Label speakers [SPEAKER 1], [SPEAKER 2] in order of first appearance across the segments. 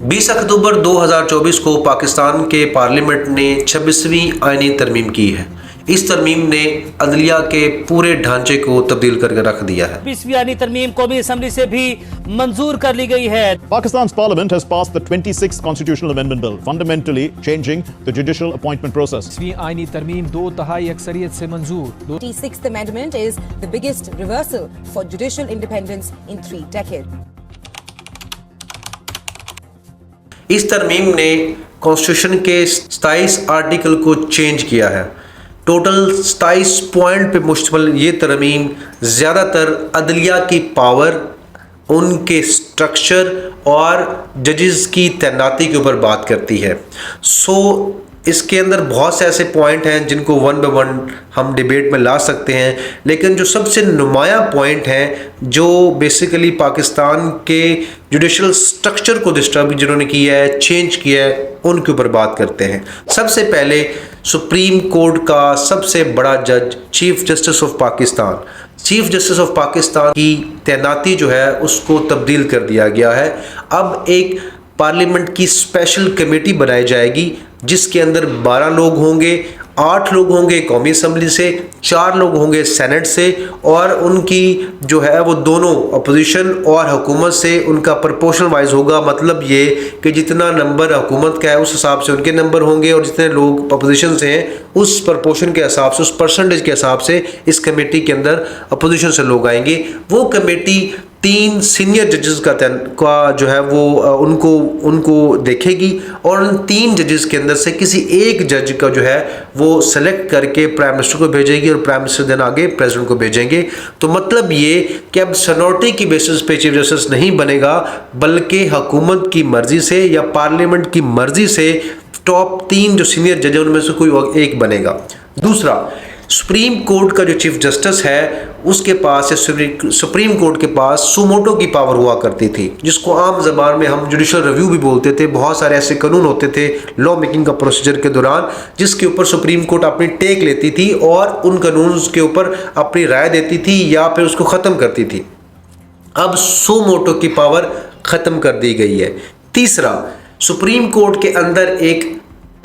[SPEAKER 1] 20 अक्टूबर 2024 को पाकिस्तान के पार्लियामेंट ने 26वीं आईनी तरमीम की है। इस तरमीम ने अदलिया के पूरे ढांचे को तब्दील करके रख दिया है।
[SPEAKER 2] 20वीं आईनी तरमीम कौमी असम्बली से भी मंजूर कर ली गई है।
[SPEAKER 3] Pakistan's parliament has passed the 26th constitutional amendment bill, fundamentally changing the judicial appointment process.
[SPEAKER 4] 20वीं आईनी तरमीम 2/3 अक्सरियत से मंजूर।
[SPEAKER 5] 26th amendment is the biggest reversal for judicial independence in 3 decades.
[SPEAKER 1] इस तरमीम ने कॉन्स्टिट्यूशन के 27 आर्टिकल को चेंज किया है। टोटल 27 पॉइंट पे मुश्तमिल ये तरमीम ज़्यादातर अदलिया की पावर, उनके स्ट्रक्चर और जजेस की तैनाती के ऊपर बात करती है। इसके अंदर बहुत से ऐसे पॉइंट हैं जिनको वन बाय वन हम डिबेट में ला सकते हैं, लेकिन जो सबसे नुमाया पॉइंट हैं जो बेसिकली पाकिस्तान के जुडिशल स्ट्रक्चर को डिस्टर्ब जिन्होंने किया है, चेंज किया है, उनके ऊपर बात करते हैं। सबसे पहले सुप्रीम कोर्ट का सबसे बड़ा जज chief justice of Pakistan, chief justice of Pakistan की तैनाती जो है उसको तब्दील कर दिया गया है। अब एक पार्लियामेंट की स्पेशल कमेटी बनाई जाएगी जिसके अंदर 12 लोग होंगे, 8 लोग होंगे कौमी असम्बली से, 4 लोग होंगे सेनेट से, और उनकी जो है वो दोनों अपोजिशन और हुकूमत से उनका प्रोपोर्शनल वाइज होगा। मतलब ये कि जितना नंबर हुकूमत का है उस हिसाब से उनके नंबर होंगे और जितने लोग अपोजिशन से हैं उस प्रोपोर्शन के हिसाब से, उस परसेंटेज के हिसाब से इस कमेटी के अंदर अपोजिशन से लोग आएंगे। वो कमेटी 3 सीनियर जजेस का जो है वो उनको देखेगी और उन 3 जजेस के अंदर से किसी एक जज का जो है वो सेलेक्ट करके प्राइम मिनिस्टर को भेजेगी और प्राइम मिनिस्टर देन आगे प्रेसिडेंट को भेजेंगे। तो मतलब ये कि अब सनोटी की बेसिस पे चीफ जस्टिस नहीं बनेगा, बल्कि हुकूमत की मर्जी से या पार्लियामेंट की मर्जी से टॉप 3 जो सीनियर जज है उनमें से कोई एक बनेगा। दूसरा, सुप्रीम कोर्ट का जो चीफ जस्टिस है उसके पास, सुप्रीम कोर्ट के पास सुमोटो की पावर हुआ करती थी, जिसको आम जबान में हम जुडिशल रिव्यू भी बोलते थे। बहुत सारे ऐसे कानून होते थे लॉ मेकिंग का प्रोसीजर के दौरान जिसके ऊपर सुप्रीम कोर्ट अपनी टेक लेती थी और उन कानून के ऊपर अपनी राय देती थी या फिर उसको ख़त्म करती थी। अब सुमोटो की पावर ख़त्म कर दी गई है। तीसरा, सुप्रीम कोर्ट के अंदर एक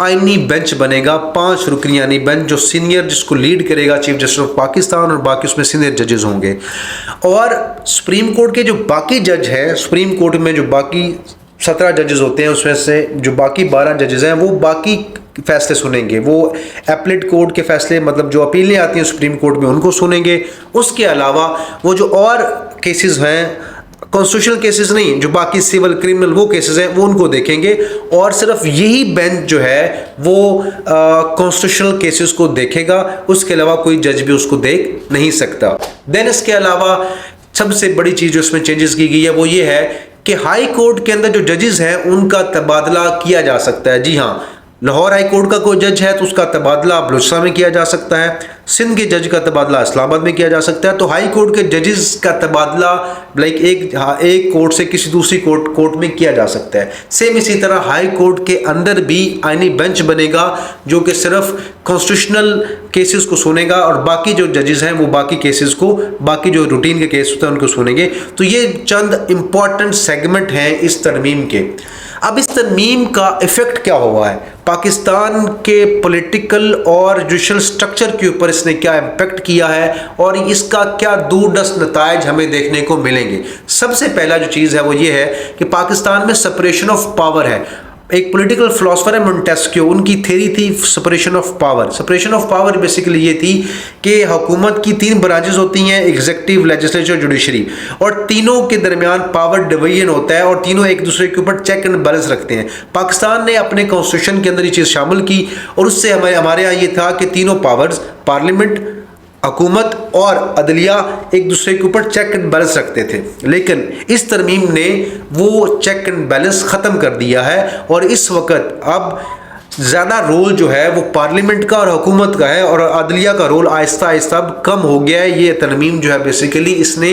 [SPEAKER 1] आईनी बेंच बनेगा, 5 रुकनी आईनी बेंच जो सीनियर, जिसको लीड करेगा चीफ जस्टिस ऑफ पाकिस्तान और बाकी उसमें सीनियर जजेस होंगे। और सुप्रीम कोर्ट के जो बाकी जज हैं, सुप्रीम कोर्ट में जो बाकी 17 जजेस होते हैं उसमें से जो बाकी 12 जजेस हैं वो बाकी फैसले सुनेंगे। वो एपलेट कोर्ट के फैसले, मतलब जो अपीलें आती हैं सुप्रीम कोर्ट में, उनको सुनेंगे। उसके अलावा वो जो और केसेस हैं, कॉन्स्टिट्यूशनल केसेस नहीं, जो बाकी सिविल क्रिमिनल वो केसेस हैं वो उनको देखेंगे। और सिर्फ यही बेंच जो है वो कॉन्स्टिट्यूशनल केसेस को देखेगा, उसके अलावा कोई जज भी उसको देख नहीं सकता। देन इसके अलावा सबसे बड़ी चीज़ जो इसमें चेंजेस की गई है वो ये है कि हाई कोर्ट के अंदर जो जजेस हैं उनका तबादला किया जा सकता है। जी हाँ, लाहौर हाई कोर्ट का कोई जज है तो उसका तबादला बलूचिस्तान में किया जा सकता है, सिंध के जज का तबादला इस्लामाबाद में किया जा सकता है। तो हाई कोर्ट के जजेस का तबादला लाइक एक कोर्ट से किसी दूसरी कोर्ट में किया जा सकता है। सेम इसी तरह हाई कोर्ट के अंदर भी आईनी बेंच बनेगा जो कि सिर्फ कॉन्स्टिट्यूशनल केसेस को सुनेगा और बाकी जो जजेस हैं वो बाकी केसेस को, बाकी जो रूटीन के केस होते हैं उनको सुनेंगे। तो ये चंद इंपॉर्टेंट सेगमेंट हैं इस तरमीम के। अब इस तरमीम का इफेक्ट क्या हुआ है पाकिस्तान के पॉलिटिकल और जुडिशल स्ट्रक्चर के ऊपर, इसने क्या इम्पैक्ट किया है और इसका क्या दूरदर्श नतायज हमें देखने को मिलेंगे। सबसे पहला जो चीज़ है वो ये है कि पाकिस्तान में सेपरेशन ऑफ पावर है। एक पॉलिटिकल फिलोसफर है मोंटेस्क्यू, उनकी थ्योरी थी separation of power. Separation of power basically ये थी कि हुकूमत की 3 ब्रांचेस होती हैं, एग्जीक्यूटिव, लेजिस्लेचर, जुडिशरी, और तीनों के दरमियान पावर डिवीजन होता है और तीनों एक दूसरे के ऊपर चेक एंड बैलेंस रखते हैं। पाकिस्तान ने अपने कॉन्स्टिट्यूशन के अंदर ये चीज़ शामिल की और उससे हमारे यहाँ ये था कि तीनों पावर्स, पार्लियामेंट, हुकूमत और अदलिया, एक दूसरे के ऊपर चेक एंड बैलेंस रखते थे। लेकिन इस तरमीम ने वो चेक एंड बैलेंस ख़त्म कर दिया है और इस वक्त अब ज़्यादा रोल जो है वो पार्लियामेंट का और हुकूमत का है और अदलिया का रोल आहिस्ता आहिस्ता कम हो गया है। ये तरमीम जो है बेसिकली इसने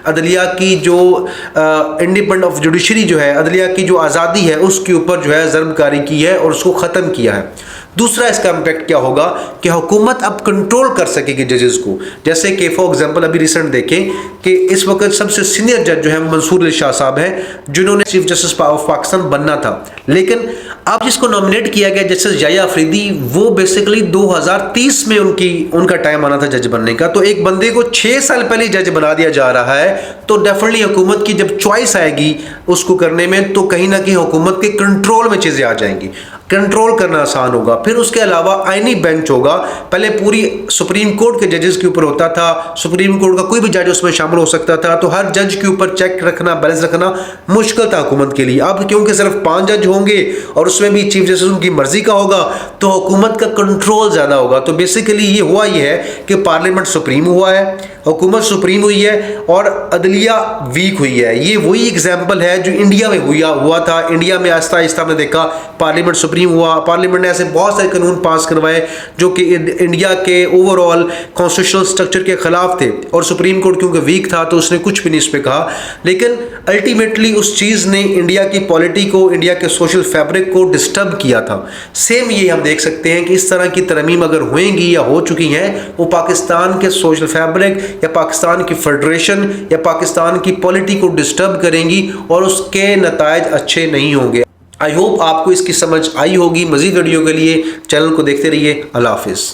[SPEAKER 1] अदलिया की जो इंडिपेंडेंट ऑफ जुडिशरी जो है, अदलिया की जो आज़ादी है उसके ऊपर जो है ज़रबकारी की है और उसको ख़त्म किया है। दूसरा इसका इम्पैक्ट क्या होगा कि हुकूमत अब कंट्रोल कर सकेगी जजेस को। जैसे कि फॉर एग्जांपल अभी रिसेंट देखें कि इस वक्त सबसे सीनियर जज जो है मंसूर अली शाह साहब हैं, जिन्होंने चीफ जस्टिस ऑफ पाकिस्तान बनना था, लेकिन अब जिसको नॉमिनेट किया गया जस्टिस याह्या अफरीदी, वो बेसिकली 2030 में उनका टाइम आना था जज बनने का। तो एक बंदे को 6 साल पहले जज बना दिया जा रहा है, तो डेफिनेटली हुकूमत की जब चॉइस आएगी उसको करने में, तो कहीं ना कहीं हुकूमत के कंट्रोल में चीजें आ जाएंगी, कंट्रोल करना आसान होगा। फिर उसके अलावा आईनी बेंच होगा। पहले पूरी सुप्रीम कोर्ट के जजेस के ऊपर होता था, सुप्रीम कोर्ट का कोई भी जज उसमें शामिल हो सकता था, तो हर जज के ऊपर चेक रखना, बैलेंस रखना मुश्किल था हुकूमत के लिए। अब क्योंकि सिर्फ 5 जज होंगे और उसमें भी चीफ जस्टिस उनकी मर्जी का होगा, तो हुकूमत का कंट्रोल ज्यादा होगा। तो बेसिकली ये हुआ ये है कि पार्लियामेंट सुप्रीम हुआ है, हुकूमत सुप्रीम हुई है और अदलिया वीक हुई है। ये वही एग्जाम्पल है जो इंडिया में हुआ था। इंडिया में आहिस्ता आहिस्ता हमने देखा पार्लियामेंट सुप्रीम हुआ, पार्लियामेंट ने ऐसे बहुत सारे कानून पास करवाए जो कि इंडिया के ओवरऑल कॉन्स्टिट्यूशनल स्ट्रक्चर के खिलाफ थे, और सुप्रीम कोर्ट क्योंकि वीक था तो उसने कुछ भी नहीं इस पर कहा। लेकिन अल्टीमेटली उस चीज़ ने इंडिया की पॉलिटी को, इंडिया के सोशल फैब्रिक को डिस्टर्ब किया था। सेम ये हम देख सकते हैं कि इस तरह की तरमीम अगर होएंगी या हो चुकी हैं, वो पाकिस्तान के सोशल फैब्रिक या पाकिस्तान की फेडरेशन या पाकिस्तान की पॉलिटी को डिस्टर्ब करेंगी और उसके नतायज अच्छे नहीं होंगे। आई होप आपको इसकी समझ आई होगी। मज़ीद वीडियो के लिए चैनल को देखते रहिए। अल्लाह हाफिज़।